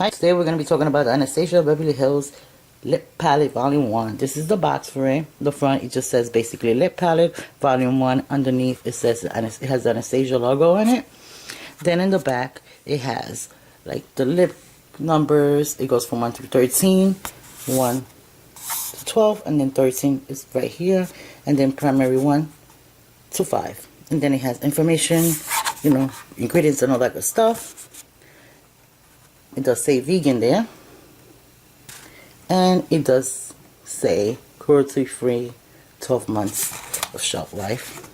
Hi, today we're going to be talking about the Anastasia Beverly Hills Lip Palette Volume 1. This is the box for it. The front, it just says basically Lip Palette Volume 1. Underneath, it says it has the Anastasia logo on it. Then in the back, it has like the lip numbers. It goes from 1 to 13, 1 to 12, and then 13 is right here. And then primary 1 to 5. And then it has information, you know, ingredients and all that good stuff. It does say vegan there, and it does say cruelty-free 12 months of shelf life.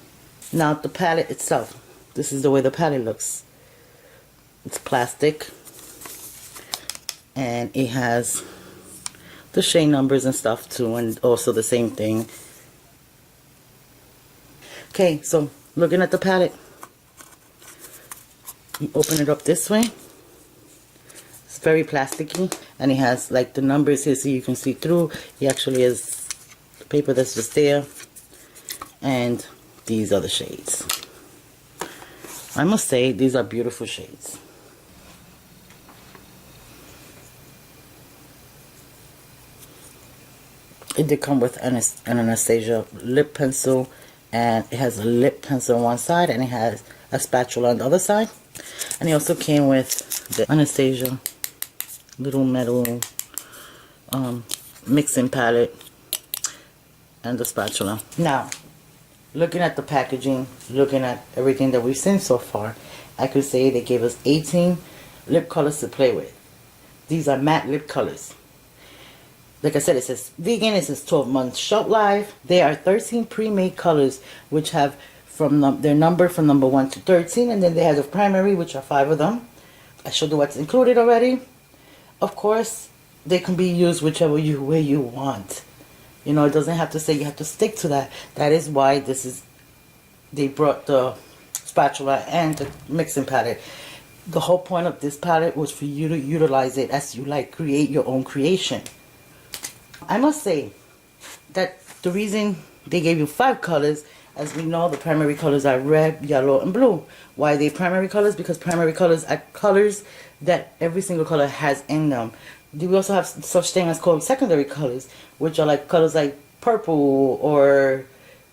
Now the palette itself, this is the way the palette looks. It's plastic, and it has the shade numbers and stuff too, and also the same thing. Okay, so looking at the palette, you open it up this way. It's very plasticky, and it has like the numbers here so you can see through. It actually has the paper that's just there, and these are the shades. I must say these are beautiful shades. It did come with an Anastasia lip pencil, and it has a lip pencil on one side and it has a spatula on the other side, and it also came with the Anastasia little metal mixing palette and the spatula. Now, looking at the packaging, looking at everything that we've seen so far, I could say they gave us 18 lip colors to play with. These are matte lip colors. Like I said, it says vegan, it says 12 months shelf life. There are 13 pre-made colors which have their number from number 1 to 13, and then they have the primary, which are 5 of them. I showed you what's included already. Of course, they can be used whichever way you want. You know, it doesn't have to say you have to stick to that. That is why they brought the spatula and the mixing palette. The whole point of this palette was for you to utilize it as you like, create your own creation. I must say that the reason they gave you 5 colors, as we know, the primary colors are red, yellow, and blue. Why are they primary colors? Because primary colors are colors that every single color has in them. We also have such thing as called secondary colors, which are like colors like purple or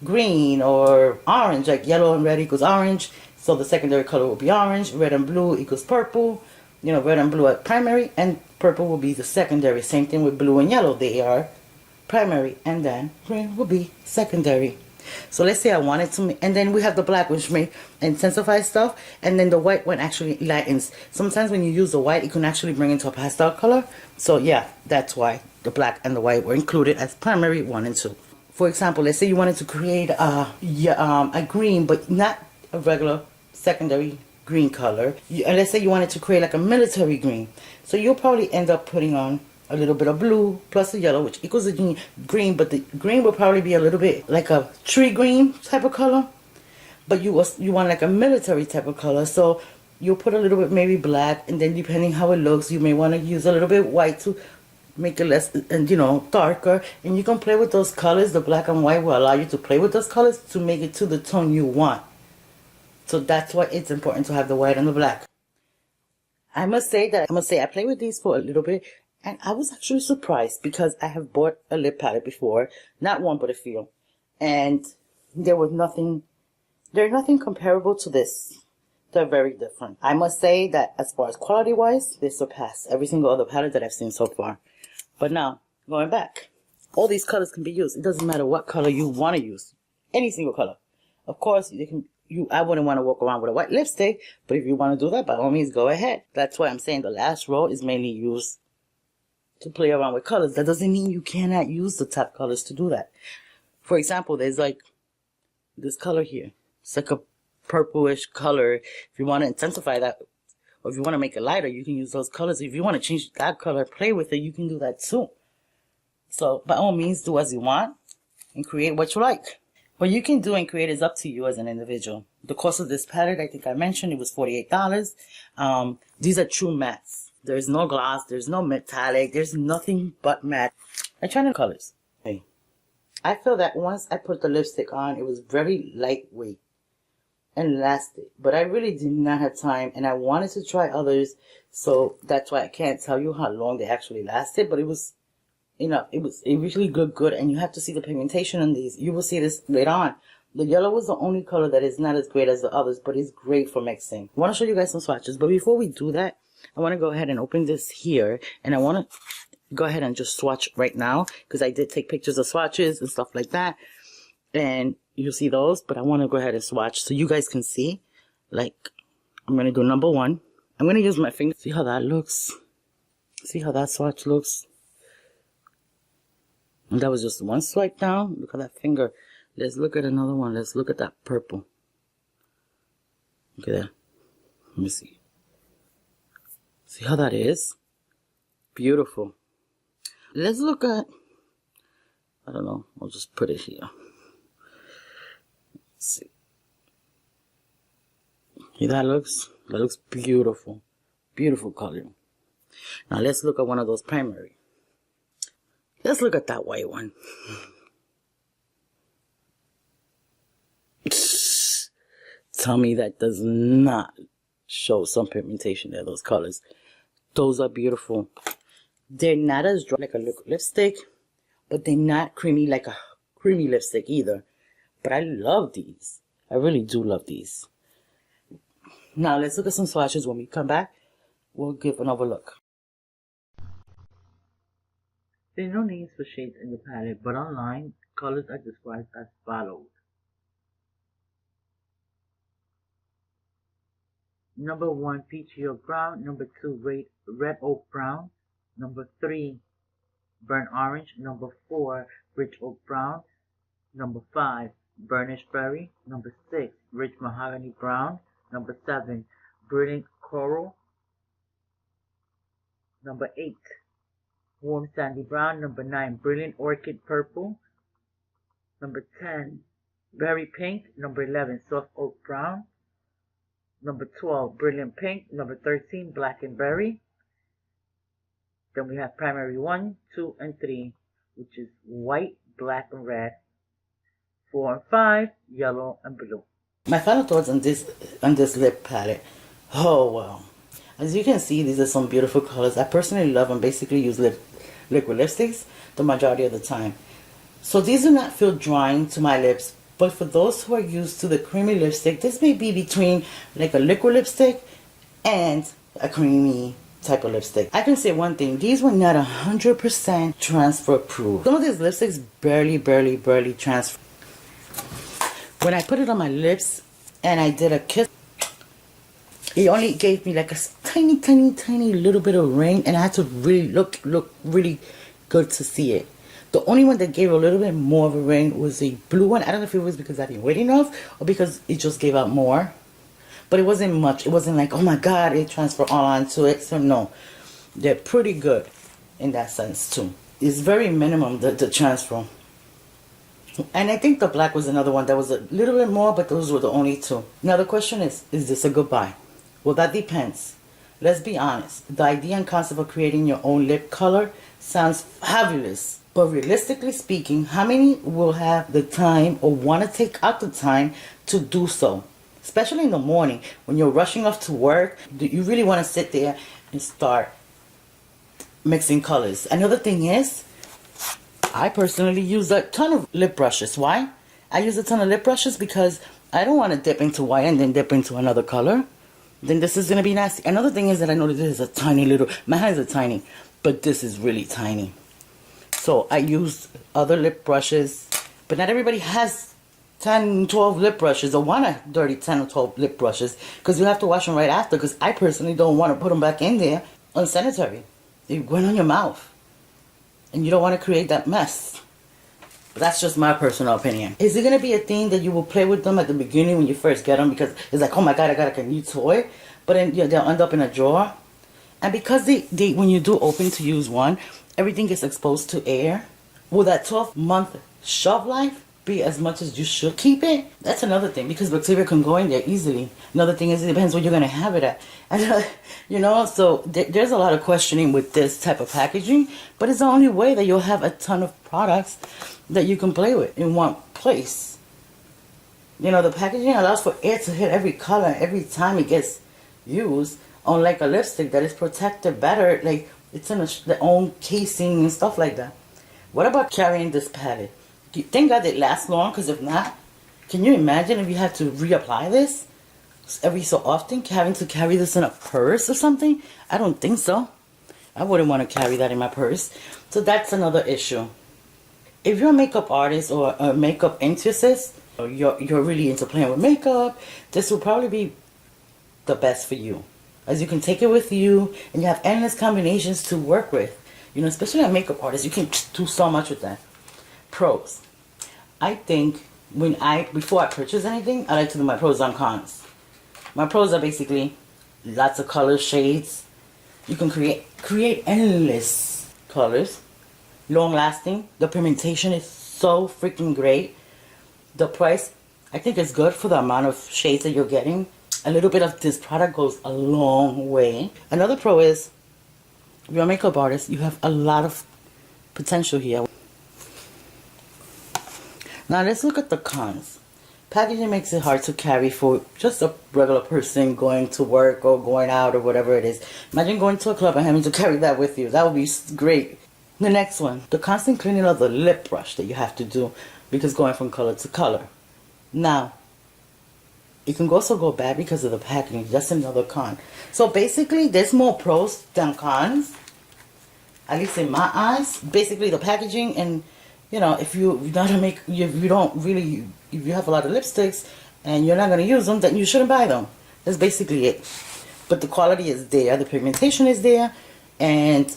green or orange, like yellow and red equals orange. So the secondary color will be orange, red and blue equals purple. You know, red and blue are primary, and purple will be the secondary. Same thing with blue and yellow. They are primary, and then green will be secondary. So let's say I wanted to, and then we have the black, which may intensify stuff, and then the white one actually lightens. Sometimes when you use the white, it can actually bring into a pastel color. So yeah, that's why the black and the white were included as primary 1 and 2. For example, let's say you wanted to create a green, but not a regular secondary green color. Let's say you wanted to create like a military green. So you'll probably end up putting on a little bit of blue plus the yellow, which equals the green, but the green will probably be a little bit like a tree green type of color, but you want like a military type of color. So you'll put a little bit maybe black, and then depending how it looks, you may want to use a little bit white to make it less, and you know, darker. And you can play with those colors. The black and white will allow you to play with those colors to make it to the tone you want. So that's why it's important to have the white and the black. I must say I play with these for a little bit, and I was actually surprised because I have bought a lip palette before, not one but a few, and they're nothing comparable to this. They're very different. I must say that as far as quality wise, they surpass every single other palette that I've seen so far. But now, going back, all these colors can be used. It doesn't matter what color you want to use, any single color. Of course, I wouldn't want to walk around with a white lipstick, but if you want to do that, by all means, go ahead. That's why I'm saying the last row is mainly used to play around with colors. That doesn't mean you cannot use the top colors to do that. For example, there's like this color here. It's like a purplish color. If you want to intensify that, or if you want to make it lighter, you can use those colors. If you want to change that color, play with it, you can do that too. So by all means, do as you want and create what you like. What you can do and create is up to you as an individual. The cost of this palette, I think I mentioned, it was $48. These are true mattes. There's no gloss, there's no metallic, there's nothing but matte. I try the colors. I feel that once I put the lipstick on, it was very lightweight. and lasted. But I really did not have time, and I wanted to try others, so that's why I can't tell you how long they actually lasted. But it was, it was a really good, and you have to see the pigmentation on these. You will see this later on. The yellow was the only color that is not as great as the others, but it's great for mixing. I want to show you guys some swatches, but before we do that, I want to go ahead and open this here, and I want to go ahead and just swatch right now, because I did take pictures of swatches and stuff like that, and you'll see those, but I want to go ahead and swatch so you guys can see. Like, I'm going to do number one. I'm going to use my finger. See how that looks? See how that swatch looks? And that was just one swipe down. Look at that finger. Let's look at another one. Let's look at that purple. Look at that. Let me see. See how that is? Beautiful. Let's look at, I don't know, I'll just put it here. Let's see. See that looks? That looks beautiful. Beautiful color. Now let's look at one of those primary. Let's look at that white one. Tell me that does not show some pigmentation there, those colors. Those are beautiful. They're not as dry like a liquid lipstick, but they're not creamy like a creamy lipstick either. But I love these. I really do love these. Now let's look at some swatches. When we come back, we'll give another look. There are no names for shades in the palette, but online, colors are described as follows. Number 1, peachy oak brown. Number 2, red oak brown. Number 3, burnt orange. Number 4, rich oak brown. Number 5, burnished berry. Number 6, rich mahogany brown. Number 7, brilliant coral. Number 8, warm sandy brown. Number 9, brilliant orchid purple. Number 10, berry pink. Number 11, soft oak brown. Number 12, brilliant pink. Number 13, black and berry. Then we have primary 1, 2, and 3, which is white, black, and red. 4 and 5, yellow and blue. My final thoughts on this lip palette. Oh wow. As you can see, these are some beautiful colors. I personally love and basically use liquid lipsticks the majority of the time. So these do not feel drying to my lips. But for those who are used to the creamy lipstick, this may be between like a liquid lipstick and a creamy type of lipstick. I can say one thing, these were not 100% transfer proof. Some of these lipsticks barely transfer. When I put it on my lips and I did a kiss, it only gave me like a tiny little bit of ring, and I had to really look really good to see it. The only one that gave a little bit more of a ring was the blue one. I don't know if it was because I didn't wait enough or because it just gave out more. But it wasn't much. It wasn't like, oh my god, it transferred all onto it. So no, they're pretty good in that sense too. It's very minimum, the transfer. And I think the black was another one that was a little bit more, but those were the only two. Now the question is this a goodbye? Well, that depends. Let's be honest. The idea and concept of creating your own lip color sounds fabulous. But realistically speaking, how many will have the time or want to take out the time to do so? Especially in the morning when you're rushing off to work, do you really want to sit there and start mixing colors? Another thing is, I personally use a ton of lip brushes. Why? I use a ton of lip brushes because I don't want to dip into white and then dip into another color. Then this is going to be nasty. Another thing is that I know that this is a tiny little, my hands are tiny, but this is really tiny. So I use other lip brushes, but not everybody has 10, 12 lip brushes or want a dirty 10 or 12 lip brushes because you have to wash them right after, because I personally don't want to put them back in there unsanitary. They went on your mouth and you don't want to create that mess. But that's just my personal opinion. Is it going to be a thing that you will play with them at the beginning when you first get them because it's like, oh my god, I got a new toy, but then they'll end up in a drawer? And because they when you do open to use one, everything gets exposed to air. Will that 12-month shelf life be as much as you should keep it? That's another thing, because bacteria can go in there easily. Another thing is it depends where you're going to have it at. And, you know, so there's a lot of questioning with this type of packaging, but it's the only way that you'll have a ton of products that you can play with in one place. You know, the packaging allows for air to hit every color every time it gets used. Unlike a lipstick that is protected better, like it's in their own casing and stuff like that. What about carrying this palette? Do you think that it lasts long? Because if not, can you imagine if you had to reapply this every so often, having to carry this in a purse or something? I don't think so. I wouldn't want to carry that in my purse. So that's another issue. If you're a makeup artist or a makeup enthusiast, or you're really into playing with makeup, this will probably be the best for you. As you can take it with you and you have endless combinations to work with. You know, especially a makeup artist, you can do so much with that. Pros. I think before I purchase anything, I like to do my pros and cons. My pros are basically lots of colors, shades. You can create endless colors. Long lasting. The pigmentation is so freaking great. The price, I think, is good for the amount of shades that you're getting. A little bit of this product goes a long way. Another pro is, if you're a makeup artist, you have a lot of potential here. Now let's look at the cons. Packaging makes it hard to carry for just a regular person going to work or going out or whatever it is. Imagine going to a club and having to carry that with you. That would be great. The next one, the constant cleaning of the lip brush that you have to do because going from color to color. Now, it can also go bad because of the packaging. That's another con. So basically, there's more pros than cons. At least in my eyes. Basically, the packaging, and you know, if you have a lot of lipsticks and you're not going to use them, then you shouldn't buy them. That's basically it. But the quality is there, the pigmentation is there, and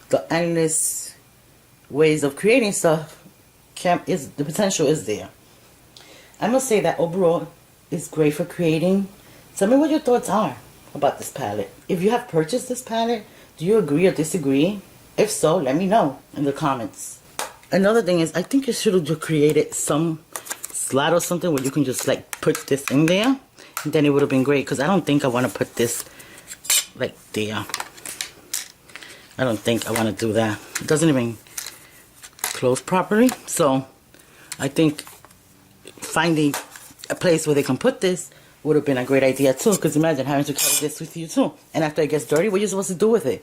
the endless ways of creating stuff the potential is there. I must say that overall, it's great for creating. Tell me what your thoughts are about this palette. If you have purchased this palette, do you agree or disagree? If so, let me know in the comments. Another thing is, I think you should have created some slot or something where you can just like put this in there. And then it would have been great, because I don't think I want to put this like there. I don't think I want to do that. It doesn't even close properly. So I think finding a place where they can put this would have been a great idea too, because imagine having to carry this with you too, and after it gets dirty, what are you supposed to do with it?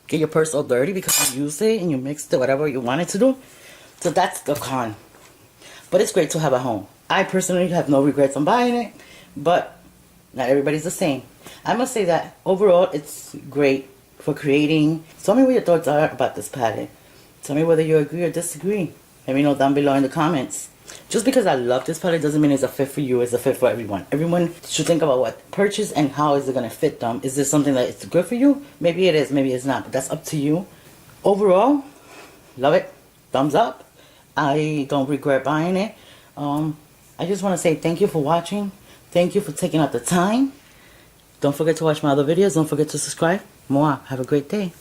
Get your purse all dirty because you used it and you mixed it whatever you wanted to do? So that's the con, but it's great to have at home. I personally have no regrets on buying it, but not everybody's the same. I must say that overall it's great for creating. Tell me what your thoughts are about this palette. Tell me whether you agree or disagree. Let me know down below in the comments. Just because I love this palette doesn't mean it's a fit for you. It's a fit for everyone. Everyone should think about what purchase and how is it going to fit them. Is this something that is good for you? Maybe it is, maybe it's not, but that's up to you. Overall, love it. Thumbs up. I don't regret buying it. I just want to say thank you for watching. Thank you for taking out the time. Don't forget to watch my other videos. Don't forget to subscribe. Mwah. Have a great day.